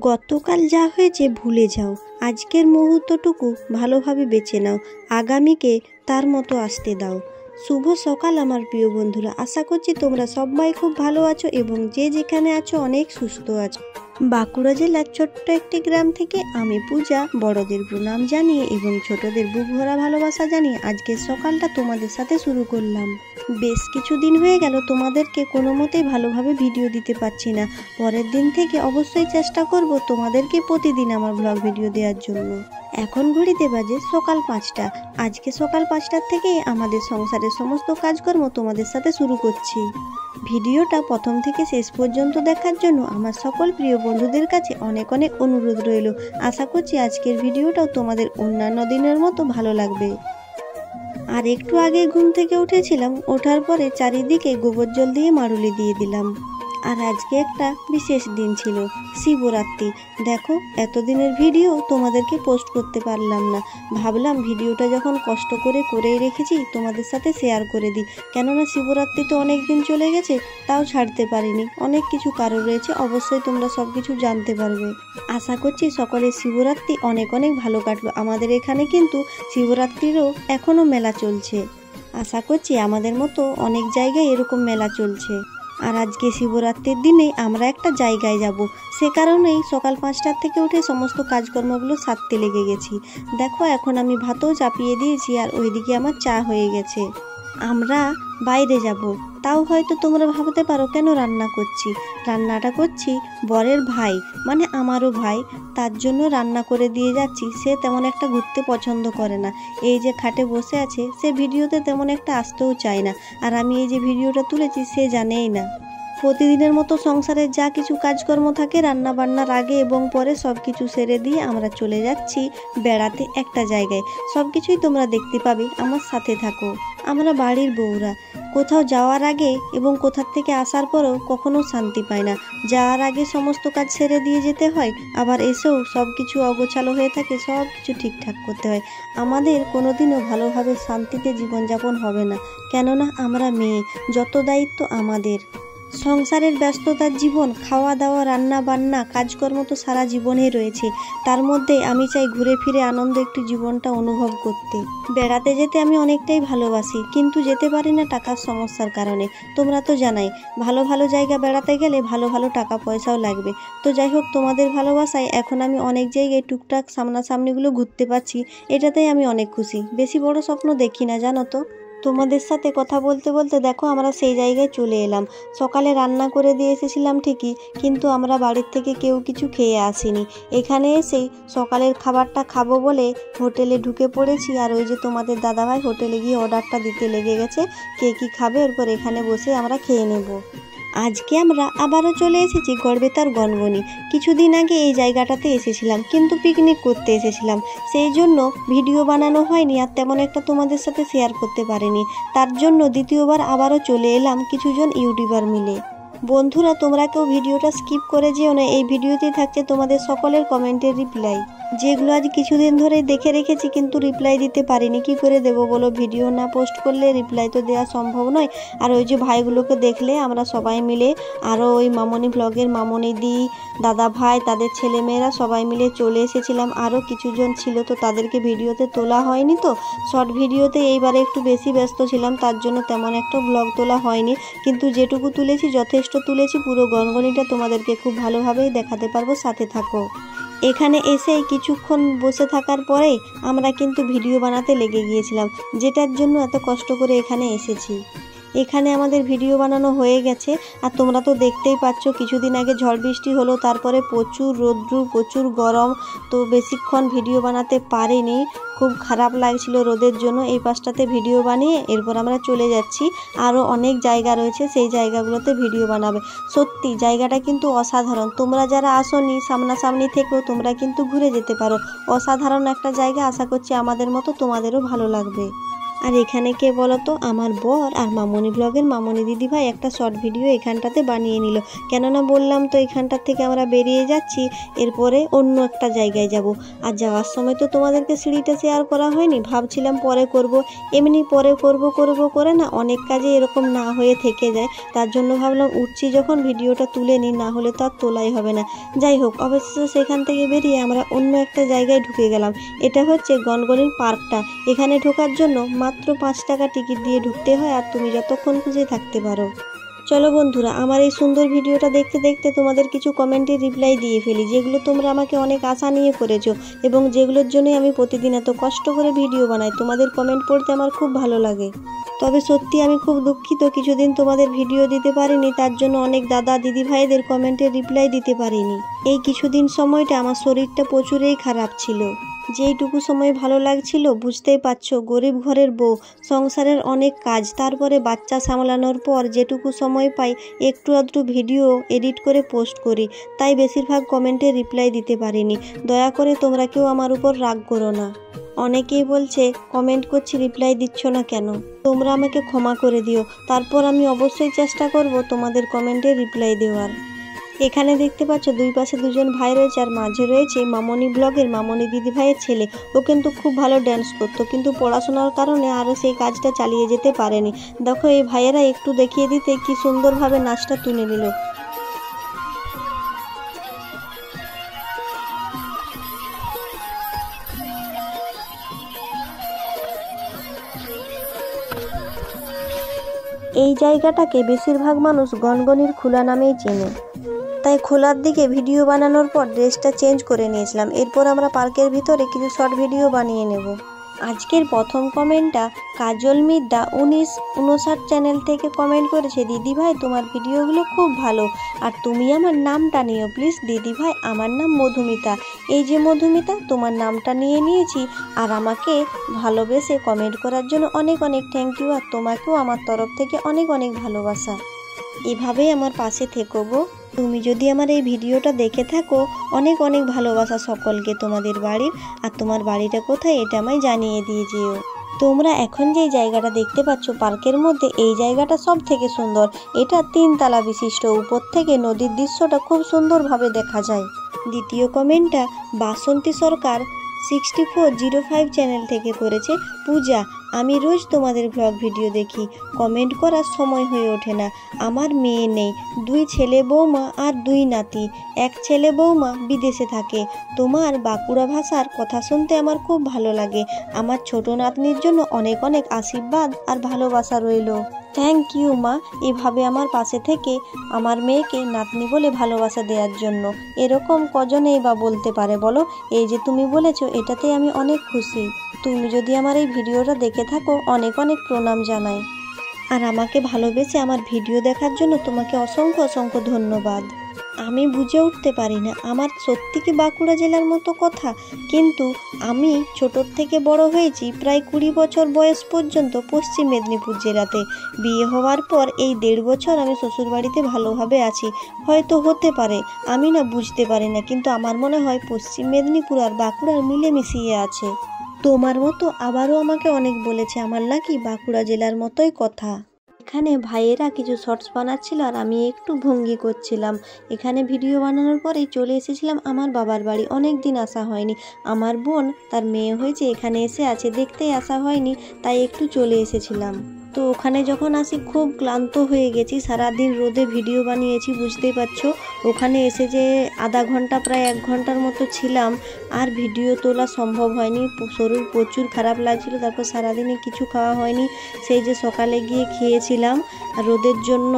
গতকাল যা হয়েছে ভুলে যাও, আজকের মুহূর্তটুকু ভালোভাবে বেছে নাও, আগামীকে তার মতো আসতে দাও। শুভ সকাল আমার প্রিয় বন্ধুরা, আশা করছি তোমরা সবাই খুব ভালো আছো এবং যে যেখানে আছো অনেক সুস্থ আছো। বাঁকুড়া জেলার ছোট্ট একটি গ্রাম থেকে আমি পূজা বড়দের প্রণাম জানিয়ে এবং ছোটদের বুক ভরা ভালোবাসা জানিয়ে আজকের সকালটা তোমাদের সাথে শুরু করলাম। বেশ কিছুদিন হয়ে গেল তোমাদেরকে কোনো মতেই ভালোভাবে ভিডিও দিতে পারছি না। পরের দিন থেকে অবশ্যই চেষ্টা করব তোমাদেরকে প্রতিদিন আমার ব্লগ ভিডিও দেওয়ার জন্য। এখন ঘড়িতে বাজে সকাল 5টা। আজকে সকাল 5টার থেকেই আমাদের সংসারের সমস্ত কাজকর্ম তোমাদের সাথে শুরু করছি। ভিডিওটা প্রথম থেকে শেষ পর্যন্ত দেখার জন্য আমার সকল প্রিয় বন্ধুদের কাছে অনেক অনেক অনুরোধ রইল। আশা করছি আজকের ভিডিওটাও তোমাদের অন্যান্য দিনের মতো ভালো লাগবে। আর একটু আগে ঘুম থেকে উঠেছিলাম, ওঠার পরে চারিদিকে গোবর জল দিয়ে মারুলি দিয়ে দিলাম। আর আজকে একটা বিশেষ দিন ছিল, শিবরাত্রি। দেখো, এতদিনের ভিডিও তোমাদেরকে পোস্ট করতে পারলাম না, ভাবলাম ভিডিওটা যখন কষ্ট করে করেই রেখেছি তোমাদের সাথে শেয়ার করে দিই। কেননা শিবরাত্রি তো অনেক দিন চলে গেছে, তাও ছাড়তে পারিনি। অনেক কিছু কারণ রয়েছে, অবশ্যই তোমরা সব কিছু জানতে পারবে। আশা করছি সকলের শিবরাত্রি অনেক অনেক ভালো কাটলো। আমাদের এখানে কিন্তু শিবরাত্রিরও এখনও মেলা চলছে। আশা করছি আমাদের মতো অনেক জায়গায় এরকম মেলা চলছে। আর আজকে শিবরাত্রির দিনে আমরা একটা জায়গায় যাব, সে কারণেই সকাল 5টার থেকে উঠে সমস্ত কাজকর্মগুলো সারতে লেগে গেছি। দেখো, এখন আমি ভাতও চাপিয়ে দিয়েছি আর ওইদিকে আমার চা হয়ে গেছে। আমরা বাইরে যাব, তাও হয়তো তোমরা ভাবতে পারো কেন রান্না করছি। রান্নাটা করছি বরের ভাই, মানে আমারও ভাই, তার জন্য রান্না করে দিয়ে যাচ্ছি। সে তেমন একটা ঘুরতে পছন্দ করে না। এই যে খাটে বসে আছে, সে ভিডিওতে তেমন একটা আসতেও চায় না। আর আমি এই যে ভিডিওটা তুলেছি সে জানেই না। প্রতিদিনের মতো সংসারের যা কিছু কাজকর্ম থাকে রান্না বান্নার আগে এবং পরে সব কিছু সেরে দিয়ে আমরা চলে যাচ্ছি বেড়াতে একটা জায়গায়। সব কিছুই তোমরা দেখতে পাবে, আমার সাথে থাকো। আমরা বাড়ির বউরা কোথাও যাওয়ার আগে এবং কোথার থেকে আসার পরেও কখনো শান্তি পায় না। যাওয়ার আগে সমস্ত কাজ সেরে দিয়ে যেতে হয়, আবার এসেও সব কিছু অগোছালো হয়ে থাকে, সব কিছু ঠিকঠাক করতে হয়। আমাদের কোনোদিনও ভালোভাবে শান্তিতে জীবনযাপন হবে না, কেননা আমরা মেয়ে, যত দায়িত্ব আমাদের। সংসারের ব্যস্ততার জীবন, খাওয়া দাওয়া, রান্না বান্না, কাজকর্ম তো সারা জীবনেই রয়েছে। তার মধ্যে আমি চাই ঘুরে ফিরে আনন্দ একটু জীবনটা অনুভব করতে। বেড়াতে যেতে আমি অনেকটাই ভালোবাসি, কিন্তু যেতে পারি না টাকার সমস্যার কারণে। তোমরা তো জানাই, ভালো ভালো জায়গা বেড়াতে গেলে ভালো ভালো টাকা পয়সাও লাগবে। তো যাই হোক, তোমাদের ভালোবাসায় এখন আমি অনেক জায়গায় টুকটাক সামনাসামনিগুলো ঘুরতে পারছি, এটাতেই আমি অনেক খুশি। বেশি বড় স্বপ্ন দেখি না, জানো তো। তোমাদের সাথে কথা বলতে বলতে দেখো আমরা সেই জায়গায় চলে এলাম। সকালে রান্না করে দিয়ে এসেছিলাম ঠিকই, কিন্তু আমরা বাড়ির থেকে কেউ কিছু খেয়ে আসিনি। এখানে এসেই সকালের খাবারটা খাবো বলে হোটেলে ঢুকে পড়েছি। আর ওই যে তোমাদের দাদাভাই হোটেলে গিয়ে অর্ডারটা দিতে লেগে গেছে, কে কী খাবে, এরপর এখানে বসে আমরা খেয়ে নেব। আজকে আমরা আবারও চলে এসেছি গড়বেতার গনগনি। কিছুদিন আগে এই জায়গাটাতে এসেছিলাম, কিন্তু পিকনিক করতে এসেছিলাম, সেই জন্য ভিডিও বানানো হয়নি আর তেমন একটা তোমাদের সাথে শেয়ার করতে পারিনি। তার জন্য দ্বিতীয়বার আবারও চলে এলাম কিছুজন ইউটিউবার মিলে। বন্ধুরা, তোমরা কেউ ভিডিওটা স্কিপ করে যেও না, এই ভিডিওতেই থাকছে তোমাদের সকলের কমেন্টের রিপ্লাই, যেগুলো আজ কিছুদিন ধরে দেখে রেখেছি কিন্তু রিপ্লাই দিতে পারিনি। কি করে দেবো বলো, ভিডিও না পোস্ট করলে রিপ্লাই তো দেওয়া সম্ভব নয়। আর ওই যে ভাইগুলোকে দেখলে আমরা সবাই মিলে, আরও ওই মামনি ব্লগের মামনি দি, দাদা ভাই, তাদের ছেলেমেয়েরা সবাই মিলে চলে এসেছিলাম। আরও কিছুজন ছিল, তো তাদেরকে ভিডিওতে তোলা হয়নি। তো শর্ট ভিডিওতে এইবারে একটু বেশি ব্যস্ত ছিলাম, তার জন্য তেমন একটা ব্লগ তোলা হয়নি, কিন্তু যেটুকু তুলেছি যথেষ্ট তুলেছি। পুরো গনগনিটা তোমাদেরকে খুব ভালোভাবেই দেখাতে পারবো, সাথে থাকো। এখানে এসেই কিছুক্ষণ বসে থাকার পরেই আমরা কিন্তু ভিডিও বানাতে লেগে গিয়েছিলাম, যেটার জন্য এত কষ্ট করে এখানে এসেছি। এখানে আমাদের ভিডিও বানানো হয়ে গেছে। আর তোমরা তো দেখতেই পাচ্ছ, কিছুদিন আগে ঝড় বৃষ্টি হলো, তারপরে প্রচুর রৌদ্র, প্রচুর গরম, তো বেশিক্ষণ ভিডিও বানাতে পারিনি। খুব খারাপ লাগছিল রোদের জন্য। এই পাশটাতে ভিডিও বানিয়ে এরপর আমরা চলে যাচ্ছি, আরও অনেক জায়গা রয়েছে, সেই জায়গাগুলোতে ভিডিও বানাবে। সত্যি জায়গাটা কিন্তু অসাধারণ। তোমরা যারা আসোনি সামনাসামনি থেকেও তোমরা কিন্তু ঘুরে যেতে পারো। অসাধারণ একটা জায়গা, আশা করছি আমাদের মতো তোমাদেরও ভালো লাগবে। আর এখানে কে বলো তো, আমার বর আর মামনি ব্লগের মামনি দিদিভাই একটা শর্ট ভিডিও এখানটাতে বানিয়ে নিল। কেননা বললাম তো এখানটা থেকে আমরা বেরিয়ে যাচ্ছি, এরপরে অন্য একটা জায়গায় যাব। আর যাওয়ার সময় তো তোমাদেরকে সিঁড়িটা শেয়ার করা হয়নি, ভাবছিলাম পরে করব। এমনি পরে করব করে না অনেক কাজে এরকম না হয়ে থেকে যায়, তার জন্য ভাবলাম উঠছি যখন ভিডিওটা তুলে নিই, না হলে তো আর তোলাই হবে না। যাই হোক, অবশেষে সেখান থেকে বেরিয়ে আমরা অন্য একটা জায়গায় ঢুকে গেলাম। এটা হচ্ছে গনগনির পার্কটা। এখানে ঢোকার জন্য মাত্র 5 টাকা টিকিট দিয়ে ঢুকতে হয়, আর তুমি যতক্ষণ খুশি থাকতে পারো। চলো বন্ধুরা, আমার এই সুন্দর ভিডিওটা দেখতে দেখতে তোমাদের কিছু কমেন্টে রিপ্লাই দিয়ে ফেলি, যেগুলো তোমরা আমাকে অনেক আশা নিয়ে করেছো এবং যেগুলোর জন্যই আমি প্রতিদিন এত কষ্ট করে ভিডিও বানাই। তোমাদের কমেন্ট পড়তে আমার খুব ভালো লাগে। তবে সত্যি আমি খুব দুঃখিত, কিছুদিন তোমাদের ভিডিও দিতে পারিনি, তার জন্য অনেক দাদা দিদি ভাইদের কমেন্টের রিপ্লাই দিতে পারিনি। এই কিছুদিন সময়টা আমার শরীরটা প্রচুরই খারাপ ছিল। যেইটুকু সময় ভালো লাগছিল, বুঝতেই পারছো, গরিব ঘরের বউ, সংসারের অনেক কাজ, তারপরে বাচ্চা সামলানোর পর যেটুকু সময় পাই একটু আধটু ভিডিও এডিট করে পোস্ট করি, তাই বেশিরভাগ কমেন্টে রিপ্লাই দিতে পারিনি। দয়া করে তোমরা কেউ আমার উপর রাগ করো না। অনেকেই বলছে কমেন্ট করছি রিপ্লাই দিচ্ছ না কেন, তোমরা আমাকে ক্ষমা করে দিও। তারপর আমি অবশ্যই চেষ্টা করব তোমাদের কমেন্টে রিপ্লাই দেওয়ার। এখানে দেখতে পাচ্ছ দুই পাশে দুজন ভাই রয়েছে, আর মাঝে রয়েছে মামনি ব্লগের মামনি দিদি ভাইয়ের ছেলে। ও কিন্তু খুব ভালো ড্যান্স করতো, কিন্তু পড়াশোনার কারণে আরও সেই কাজটা চালিয়ে যেতে পারেনি। দেখো এই ভাইয়েরা একটু দেখিয়ে দিতে কি সুন্দরভাবে নাচটা তুলে নিল। এই জায়গাটাকে বেশিরভাগ মানুষ গনগনির খোলা নামেই চেনে, তাই খোলার দিকে ভিডিও বানানোর পর ড্রেসটা চেঞ্জ করে নিয়েছিলাম। এরপর আমরা পার্কের ভিতরে কিছু শর্ট ভিডিও বানিয়ে নেব। আজকের প্রথম কমেন্টটা কাজল মিদ্দা 1959 চ্যানেল থেকে কমেন্ট করেছে, দিদিভাই তোমার ভিডিওগুলো খুব ভালো, আর তুমি আমার নামটা নিও প্লিজ দিদিভাই, আমার নাম মধুমিতা। এই যে মধুমিতা, তোমার নামটা নিয়ে নিয়েছি, আর আমাকে ভালোবেসে কমেন্ট করার জন্য অনেক অনেক থ্যাংক ইউ, আর তোমাকেও আমার তরফ থেকে অনেক অনেক ভালোবাসা। এভাবেই আমার পাশে থেকো গো। তুমি যদি আমার এই ভিডিওটা দেখে থাকো, অনেক অনেক ভালোবাসা সকলকে তোমাদের বাড়ির। আর তোমার বাড়িটা কোথায় এটা আমায় জানিয়ে দিয়ে যেও। তোমরা এখন যে জায়গাটা দেখতে পাচ্ছ পার্কের মধ্যে, এই জায়গাটা সব থেকে সুন্দর। এটা 3 তলা বিশিষ্ট, উপর থেকে নদীর দৃশ্যটা খুব সুন্দরভাবে দেখা যায়। দ্বিতীয় কমেন্টটা বাসন্তী সরকার 6405 চ্যানেল থেকে করেছে, পূজা আমি রোজ তোমাদের ব্লগ ভিডিও দেখি, কমেন্ট করার সময় হয়ে ওঠে না। আমার মেয়ে নেই, 2 ছেলে বৌমা আর 2 নাতি। এক ছেলে বৌমা বিদেশে থাকে। তোমার বাঁকুড়া ভাষার কথা শুনতে আমার খুব ভালো লাগে। আমার ছোট নাতনির জন্য অনেক অনেক আশীর্বাদ আর ভালোবাসা রইল। থ্যাংক ইউ মা, এভাবে আমার পাশে থেকে আমার মেয়েকে নাতনি বলে ভালোবাসা দেওয়ার জন্য। এরকম কজনেই বা বলতে পারে বলো? এই যে তুমি বলেছো, এটাতে আমি অনেক খুশি। তুমি যদি আমার এই ভিডিওটা দেখে থাকো, অনেক অনেক প্রণাম জানাই। আর আমাকে ভালোবেসে আমার ভিডিও দেখার জন্য তোমাকে অসংখ্য অসংখ্য ধন্যবাদ। আমি বুঝে উঠতে পারি না আমার সত্যি কি বাঁকুড়া জেলার মতো কথা, কিন্তু আমি ছোটোর থেকে বড় হয়েছি প্রায় 20 বছর বয়স পর্যন্ত পশ্চিম মেদিনীপুর জেলাতে। বিয়ে হওয়ার পর এই 1.5 বছর আমি শ্বশুরবাড়িতে ভালোভাবে আছি। হয়তো হতে পারে, আমি না বুঝতে পারি না, কিন্তু আমার মনে হয় পশ্চিম মেদিনীপুর আর বাঁকুড়ার মিলেমিশিয়ে আছে। তোমার মতো আবারও আমাকে অনেক বলেছে আমার নাকি বাঁকুড়া জেলার মতোই কথা। এখানে ভাইয়েরা কিছু শর্টস বানাচ্ছিল আর আমি একটু ভঙ্গি করছিলাম। এখানে ভিডিও বানানোর পরেই চলে এসেছিলাম আমার বাবার বাড়ি। অনেক দিন আসা হয়নি, আমার বোন তার মেয়ে হয়েছে এখানে এসে আছে, দেখতেই আসা হয়নি, তাই একটু চলে এসেছিলাম। তো ওখানে যখন আসি খুব ক্লান্ত হয়ে গেছি, সারাদিন রোদে ভিডিও বানিয়েছি, বুঝতেই পারছো। ওখানে এসে যে আধা ঘন্টা প্রায় 1 ঘন্টার মতো ছিলাম, আর ভিডিও তোলা সম্ভব হয়নি। শরীর প্রচুর খারাপ লাগছিল, তারপর সারাদিনে কিছু খাওয়া হয়নি। সেই যে সকালে গিয়ে খেয়েছিলাম, আর রোদের জন্য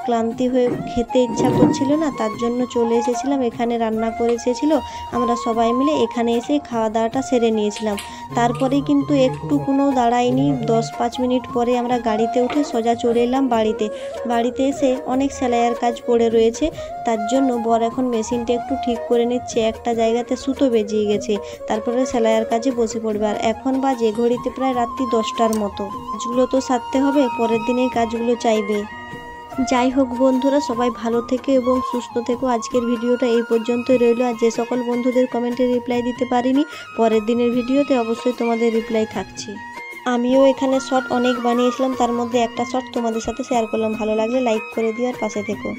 ক্লান্তি হয়ে খেতে ইচ্ছা করছিল না, তার জন্য চলে এসেছিলাম। এখানে রান্না করে এসেছিলো, আমরা সবাই মিলে এখানে এসে খাওয়া দাওয়াটা সেরে নিয়েছিলাম। তারপরেই কিন্তু একটুকুনো দাঁড়াইনি, 10-5 মিনিট পরে আমরা গাড়িতে উঠে সোজা চলে এলাম বাড়িতে। বাড়িতে এসে অনেক সেলাইয়ের কাজ পড়ে রয়েছে, তার জন্য বর এখন মেশিনটা একটু ঠিক করে নিচ্ছে। একটা জায়গাতে সুতো বেজিয়ে গেছে, তারপরে সেলাইয়ের কাজে বসে পড়বে। আর এখন বাজে ঘড়িতে প্রায় রাত্রি 10টার মতো। কাজগুলো তো সারতে হবে, পরের দিনের কাজগুলো চাইবে। যাই হোক বন্ধুরা, সবাই ভালো থেকো এবং সুস্থ থেকো। আজকের ভিডিওটা এই পর্যন্তই রইল। আর যে সকল বন্ধুদের কমেন্টে রিপ্লাই দিতে পারিনি, পরের দিনের ভিডিওতে অবশ্যই তোমাদের রিপ্লাই থাকছে। আমিও এখানে শর্ট অনেক বানিয়েছিলাম, তার মধ্যে একটা শর্ট তোমাদের সাথে শেয়ার করলাম। ভালো লাগলে লাইক করে দিও আর পাশে থেকো।